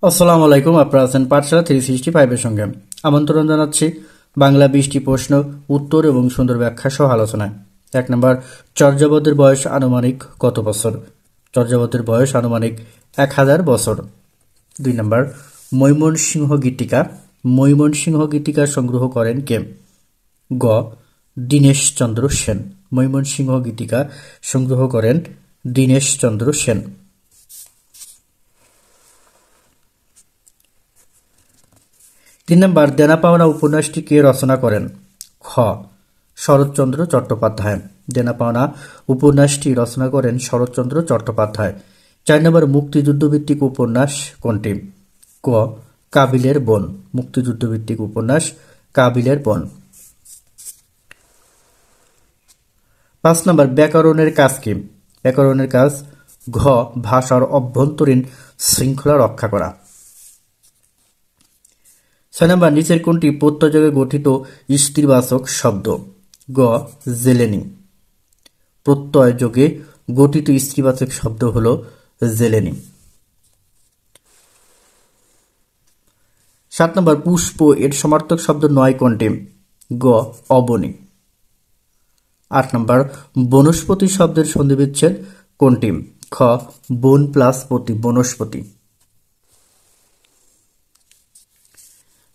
আসসালামু আলাইকুম। আপনারা আছেন পাঠশালা 365 এর সঙ্গে। আমন্ত্রণ জানাচ্ছি বাংলা 20টি প্রশ্ন, উত্তর এবং সুন্দর ব্যাখ্যা সহ আলোচনায়। 1 নম্বর, চর্যাপদের বয়স আনুমানিক কত বছর? চর্যাপদের বয়স আনুমানিক 1000 বছর। 2 নম্বর, ময়মনসিংহ গীতিকা। ময়মনসিংহ গীতিকা সংগ্রহ করেন কে? গ. দীনেশচন্দ্র সেন। ময়মনসিংহ গীতিকা সংগ্রহ করেন দীনেশচন্দ্র সেন। 3 নম্বর, দেনা পাওনা উপন্যাসটি কে রচনা করেন? খ. শরৎচন্দ্র চট্টোপাধ্যায়। দেনা পাওনা উপন্যাসটি রচনা করেন শরৎচন্দ্র চট্টোপাধ্যায়। 4 নম্বর, মুক্তিযুদ্ধভিত্তিক উপন্যাস কোনটি? ক. কাবিলের বন। মুক্তিযুদ্ধভিত্তিক উপন্যাস কাবিলের বন। 5 নম্বর, ব্যাকরণের কাজ কি? ব্যাকরণের কাজ ঘ. ভাষার অভ্যন্তরীণ শৃঙ্খলা রক্ষা করা। 6 নম্বর, নিচের কোনটি প্রত্যয়যোগে গঠিত স্ত্রীবাচক শব্দ? গ. জেলেনি। প্রত্যয়যোগে গঠিত স্ত্রীবাচক শব্দ হল জেলেনি। 7 নম্বর, পুষ্প এর সমার্থক শব্দ নয় কোনটি? গ. অবনী। 8 নম্বর, বনস্পতি শব্দের সন্ধিবিচ্ছেদ কোনটি? খ. বন প্লাস পতি, বনস্পতি।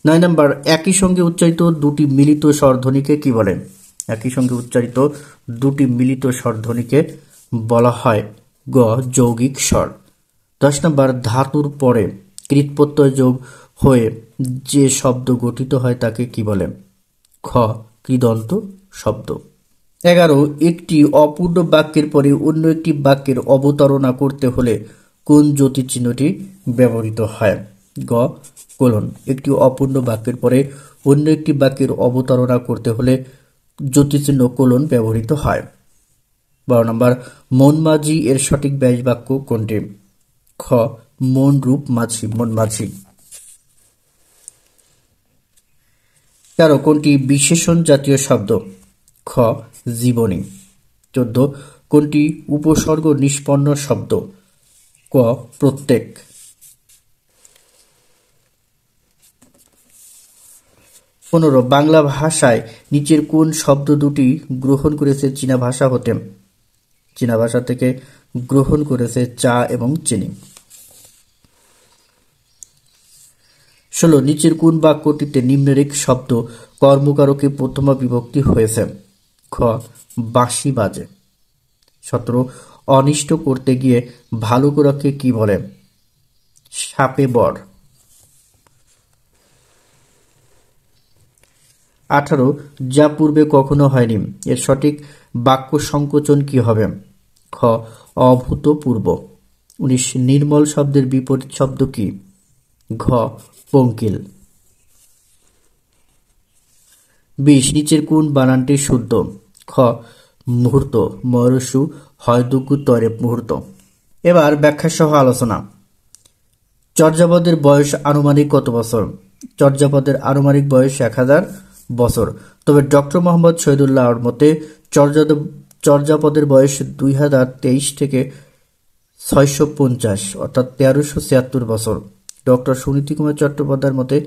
9 নম্বর, একই সঙ্গে উচ্চারিত দুটি মিলিত স্বরধ্বনিকে কি বলে? একই সঙ্গে উচ্চারিত দুটি মিলিত স্বরধ্বনিকে বলা হয় গ. যৌগিক স্বর। 10 নম্বর, ধাতুর পরে কৃৎপ্রত্যয় যোগ হয়ে যে শব্দ গঠিত হয় তাকে কি বলে? খ. কৃদন্ত শব্দ। 11, একটি অপূর্ণ বাক্যের পরে অন্য একটি বাক্যের অবতারণা করতে হলে কোন জ্যোতিচিহ্নটি ব্যবহৃত হয়? গ. কোলন। একটি অপূর্ণ বাক্যের পরে অন্য একটি বাক্যের অবতারণা করতে হলে জ্যোতিচিহ্ন কোলন ব্যবহৃত হয়। 12 নম্বর, মন মাঝি এর সঠিক ব্যাস বাক্য কোনটি? খ. মন রূপ মাঝি, মন মাঝি। 13, কোনটি বিশেষণ জাতীয় শব্দ? খ. জীবনী। 14, কোনটি উপসর্গ নিষ্পন্ন শব্দ? ক. প্রত্যেক। 15, বাংলা ভাষায় নিচের কোন শব্দ দুটি গ্রহণ করেছে চীনা ভাষা হতে? চীনা ভাষা থেকে গ্রহণ করেছে চা এবং চিনি। 16, নিচের কোন বাক্যটিতে নিম্নরেখ শব্দ কর্মকারকে প্রথমা বিভক্তি হয়েছে? খ. বাঁশি বাজে। 17, অনিষ্ট করতে গিয়ে ভালো করাকে কি বলে? সাপে বর। 18, যা পূর্বে কখনো হয়নি এর সঠিক বাক্য সংকোচন কি হবে? খ. অভূতপূর্ব। 19, নির্মল শব্দের বিপরীত শব্দ কি? ঘ. পঙ্কিল। 20, নিচের কোন বানানটি শুদ্ধ? খ. মুহূর্ত, মরসু হয়দুগু তরে মুহূর্ত। এবার ব্যাখ্যা সহ আলোচনা। চর্যাপদের বয়স আনুমানিক কত বছর? চর্যাপদের আনুমানিক বয়স 1000 বছর। তবে ডক্টর মোহাম্মদ শহীদুল্লাহর মতে চর্যাপদের বয়স 2023 থেকে 650 অর্থাৎ 1376 বছর। ডক্টর সুনীতি কুমার চট্টোপাধ্যায়ের মতে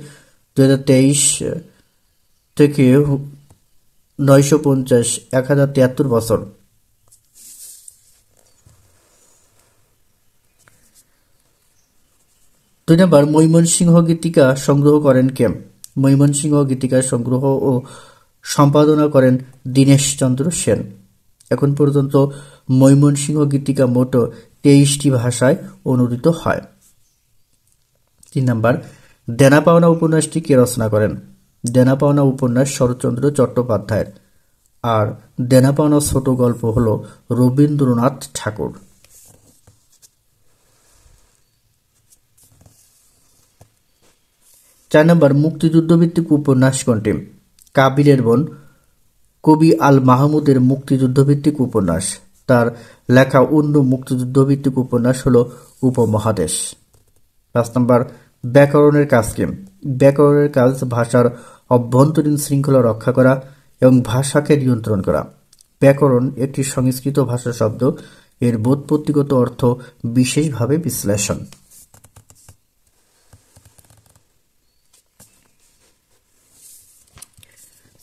2023 থেকে 950 1073 বছর। 2 নম্বর, ময়মনসিংহ গীতিকা সংগ্রহ করেন কে? ময়মনসিংহ গীতিকা সংগ্রহ ও সম্পাদনা করেন দীনেশচন্দ্র সেন। এখন পর্যন্ত ময়মনসিংহ গীতিকা মোট 23টি ভাষায় অনুদিত হয়। 3 নম্বর, দেনা পাওনা উপন্যাসটি কে রচনা করেন? দেনা পাওনা উপন্যাস শরৎচন্দ্র চট্টোপাধ্যায়ের। আর দেনা পাওনা ছোট গল্প হল রবীন্দ্রনাথ ঠাকুর। 4 নম্বর, মুক্তিযুদ্ধভিত্তিক উপন্যাস কোনটি? কাবিলের বন কবি আল মাহমুদের মুক্তিযুদ্ধভিত্তিক উপন্যাস। তার লেখা অন্য মুক্তিযুদ্ধভিত্তিক উপন্যাস হল উপমহাদেশ। 5 নম্বর, ব্যাকরণের কাজ কি? ব্যাকরণের কাজ ভাষার অভ্যন্তরীণ শৃঙ্খলা রক্ষা করা এবং ভাষাকে নিয়ন্ত্রণ করা। ব্যাকরণ একটি সংস্কৃত ভাষা শব্দ। এর বোধপত্তিগত অর্থ বিশেষভাবে বিশ্লেষণ।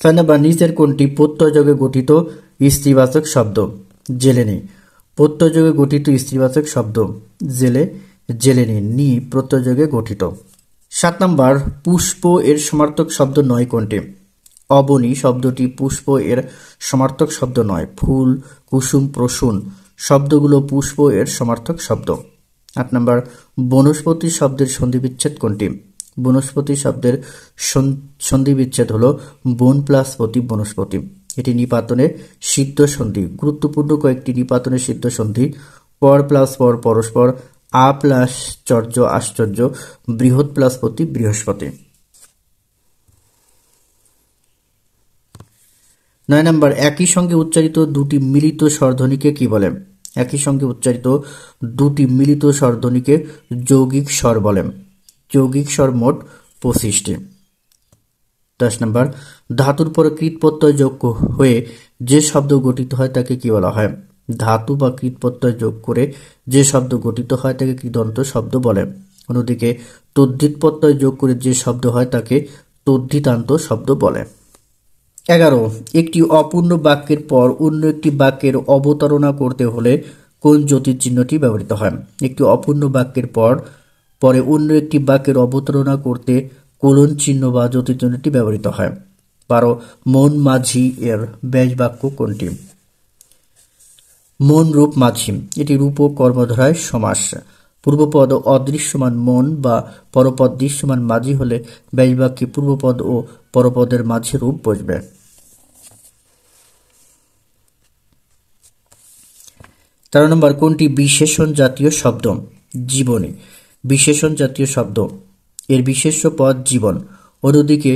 ছয় নম্বর নিচের কোনটি প্রত্যয়যোগে গঠিত স্ত্রীবাচক শব্দ? জেলেনি। প্রত্যয়যোগে গঠিত স্ত্রীবাচক শব্দ জেলে, জেলেনি। নি প্রত্যয়যোগে গঠিত। 7 নম্বর পুষ্প এর সমার্থক শব্দ নয় কোনটি? অবনী শব্দটি পুষ্প এর সমার্থক শব্দ নয়। ফুল, কুসুম, প্রসূন শব্দগুলো পুষ্প এর সমার্থক শব্দ। 8 নম্বর বনস্পতি শব্দের সন্ধিবিচ্ছেদ কোনটি? বনস্পতি শব্দের সন্ধিবিচ্ছেদ হলো বন প্লাস পতি, বনস্পতি। এটি নিপাতনের সিদ্ধ সন্ধি। গুরুত্বপূর্ণ কয়েকটি নিপাতনের সিদ্ধ সন্ধি: পর প্লাস পর, পরস্পর; আ প্লাস চর্য, আশ্চর্য; বৃহৎ প্লাস পতি, বৃহস্পতি। 9 নম্বর একই সঙ্গে উচ্চারিত দুটি মিলিত স্বরধ্বনিকে কি বলে? একই সঙ্গে উচ্চারিত দুটি মিলিত স্বরধ্বনিকে যৌগিক স্বর বলে। যৌগিক স্বর মোট 25টি। 10 নম্বর ধাতুর পরে কৃৎ প্রত্যয় যোগ হয়ে যে শব্দ গঠিত হয় তাকে কি বলা হয়? ধাতু বা কৃৎ প্রত্যয় যোগ করে যে শব্দ গঠিত হয় তাকে কৃদন্ত শব্দ বলে। অন্যদিকে তদ্ধিত প্রত্যয় যোগ করে যে শব্দ হয় তাকে তদ্ধিতান্ত শব্দ বলে। 11 একটি অপূর্ণ বাক্যের পর অন্য একটি বাক্যের অবতারণা করতে হলে কোন জ্যোতির চিহ্নটি ব্যবহৃত হয়? একটি অপূর্ণ বাক্যের পরে অন্য একটি বাক্যের অবতারণা করতে কোলন চিহ্ন বা জ্যোতির চিহ্নটি ব্যবহৃত হয়। 12 মন মাঝি এর ব্যাস বাক্য কোনটি? মন রূপ মাঝি। এটি রূপ ও কর্মধারায় সমাস। পূর্বপদ অদৃশ্যমান মন বা পরপদ দৃশ্যমান মাঝি হলে ব্যাস বাক্যে পূর্বপদ ও পরপদের মাঝে রূপ বসবে। 13 নম্বর কোনটি বিশেষণ জাতীয় শব্দ? জীবনী বিশেষণ জাতীয় শব্দ। এর বিশেষ্য পদ জীবন। অন্যদিকে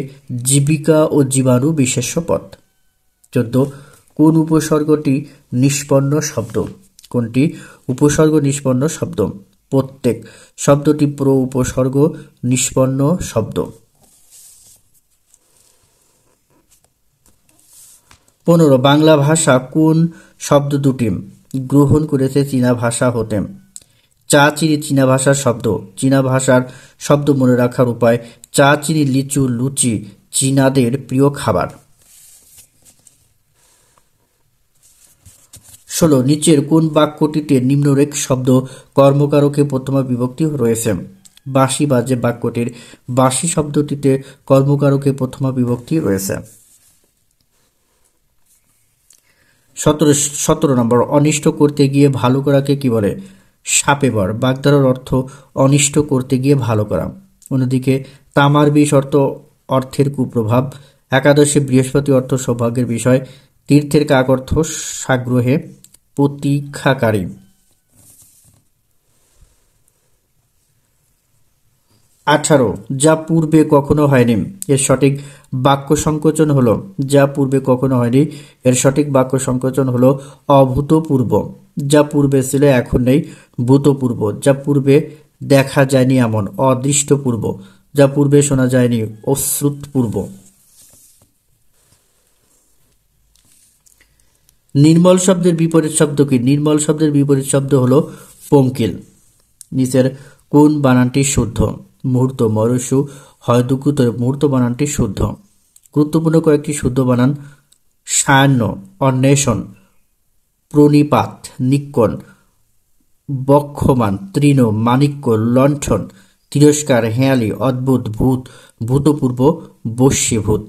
জীবিকা ও জীবাণু বিশেষ্য পদ। 14 কোন উপসর্গটি নিষ্পন্ন শব্দ? কোনটি উপসর্গ নিষ্পন্ন শব্দ? প্রত্যেক শব্দটি প্র উপসর্গ নিষ্পন্ন শব্দ। 15 বাংলা ভাষা কোন শব্দ দুটি গ্রহণ করেছে চীনা ভাষা হতে? চা চিনি চীনা ভাষার শব্দ। চীনা ভাষার শব্দ মনে রাখার উপায়: চা, চিনি, লিচু, লুচি চীনাদের প্রিয় খাবার। 16 নিচের কোন বাক্যটিতে নিম্নরেখ শব্দ কর্মকারকে প্রথমা বিভক্তি রয়েছে? বাঁশি বাজে বাক্যটির বাঁশি শব্দটিতে কর্মকারকে প্রথমা বিভক্তি রয়েছে। 17 নম্বর অনিষ্ট করতে গিয়ে ভালো করাকে কি বলে? সাপেবর। বাগধারার অর্থ অনিষ্ট করতে গিয়ে ভালো করা। অন্যদিকে তামার বিষ অর্থের কুপ্রভাব। একাদশে বৃহস্পতি অর্থ সৌভাগ্যের বিষয়। তীর্থের কাক অর্থ সাগ্রহে প্রতীক্ষাকারী। 18 যা পূর্বে কখনো হয়নি এর সঠিক বাক্য সংকোচন হলো। যা পূর্বে কখনো হয়নি এর সঠিক বাক্য সংকোচন হলো অভূতপূর্ব। যা পূর্বে ছিল এখন নেই ভূতপূর্ব। যা পূর্বে দেখা যায়নি এমন অদৃষ্টপূর্ব। যা পূর্বে শোনা যায়নি অশ্রুতপূর্ব। নির্মল শব্দের বিপরীত শব্দ কি? নির্মল শব্দের বিপরীত শব্দ হলো পঙ্কিল। নিচের কোন বানানটি শুদ্ধ? মুহূর্ত, মরসু, হয়দুকুত মুহূর্ত বানানটি শুদ্ধ। গুরুত্বপূর্ণ কয়েকটি শুদ্ধ বানান: সায়াহ্ন, অন্বেষণ, প্রণিপাত, নিক্কণ, বক্ষমান, তৃণ, মাণিক্য, লণ্ঠন, তিরস্কার, হেঁয়ালি, অদ্ভুত, ভূত, ভূতপূর্ব, বশীভূত।